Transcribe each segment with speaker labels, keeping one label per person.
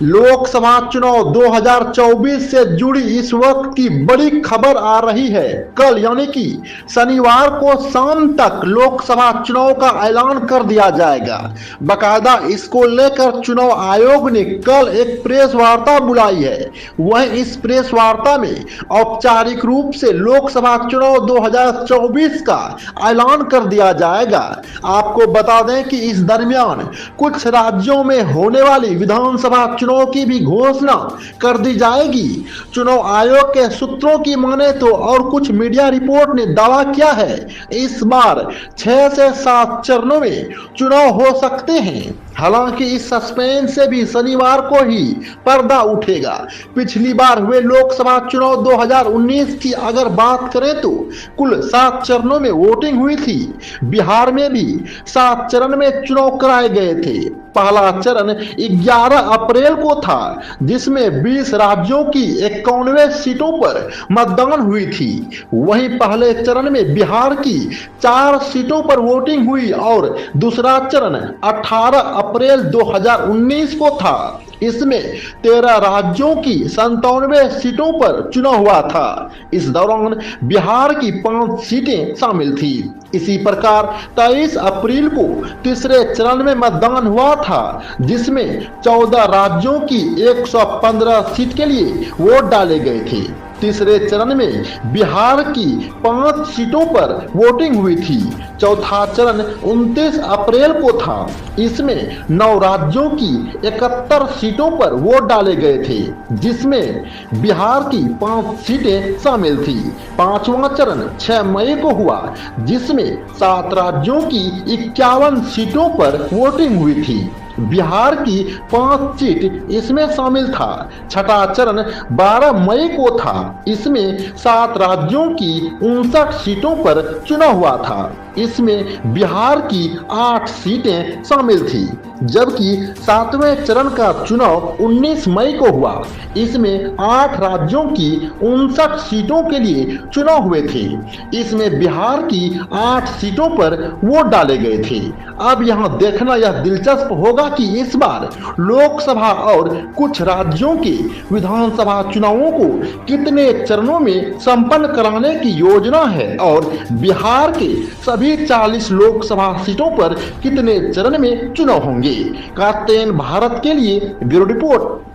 Speaker 1: लोकसभा चुनाव 2024 से जुड़ी इस वक्त की बड़ी खबर आ रही है। कल यानी कि शनिवार को शाम तक लोकसभा चुनाव का ऐलान कर दिया जाएगा। बकायदा इसको लेकर चुनाव आयोग ने कल एक प्रेस वार्ता बुलाई है। वह इस प्रेस वार्ता में औपचारिक रूप से लोकसभा चुनाव 2024 का ऐलान कर दिया जाएगा। आपको बता दें कि इस दरमियान कुछ राज्यों में होने वाली विधानसभा चुनाव की भी घोषणा कर दी जाएगी। चुनाव आयोग के सूत्रों की माने तो और कुछ मीडिया रिपोर्ट ने दावा किया है इस बार 6 से 7 चरणों में चुनाव हो सकते हैं। हालांकि इस सस्पेंस से भी शनिवार को ही पर्दा उठेगा। पिछली बार हुए लोकसभा चुनाव 2019 की अगर बात करें तो कुल 7 चरणों में वोटिंग हुई थी। बिहार में भी 7 चरण में चुनाव कराए गए थे। पहला चरण 11 अप्रैल को था, जिसमें 20 राज्यों की 91 सीटों पर मतदान हुई थी। वहीं पहले चरण में बिहार की 4 सीटों पर वोटिंग हुई और दूसरा चरण 18 अप्रैल 2019 को था। इसमें 13 राज्यों की 97 सीटों पर चुनाव हुआ था। इस दौरान बिहार की 5 सीटें शामिल थी। इसी प्रकार 23 अप्रैल को तीसरे चरण में मतदान हुआ था, जिसमें 14 राज्यों की 115 सीट के लिए वोट डाले गए थे। तीसरे चरण में बिहार की 5 सीटों पर वोटिंग हुई थी। चौथा चरण 29 अप्रैल को था। इसमें 9 राज्यों की 71 सीटों पर वोट डाले गए थे, जिसमें बिहार की 5 सीटें शामिल थी। पांचवा चरण 6 मई को हुआ, जिसमें 7 राज्यों की 51 सीटों पर वोटिंग हुई थी। बिहार की 5 सीट इसमें शामिल था। छठा चरण 12 मई को था। इसमें 7 राज्यों की 59 सीटों पर चुनाव हुआ था। इसमें बिहार की 8 सीटें शामिल थी, जबकि 7वें चरण का चुनाव 19 मई को हुआ। इसमें 8 राज्यों की 59 सीटों के लिए चुनाव हुए थे। इसमें बिहार की 8 सीटों पर वोट डाले गए थे। अब यहाँ देखना यह दिलचस्प होगा कि इस बार लोकसभा और कुछ राज्यों के विधानसभा चुनावों को कितने चरणों में संपन्न कराने की योजना है और बिहार के सभी 40 लोकसभा सीटों पर कितने चरण में चुनाव होंगे। कातेन भारत के लिए ब्यूरो रिपोर्ट।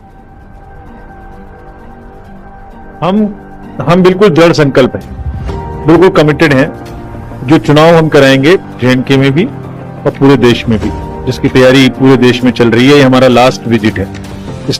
Speaker 2: हम बिल्कुल दृढ़ संकल्प हैं, बिल्कुल कमिटेड हैं। जो चुनाव हम कराएंगे J&K में भी और पूरे देश में भी, जिसकी तैयारी पूरे देश में चल रही है। ये हमारा लास्ट विजिट है।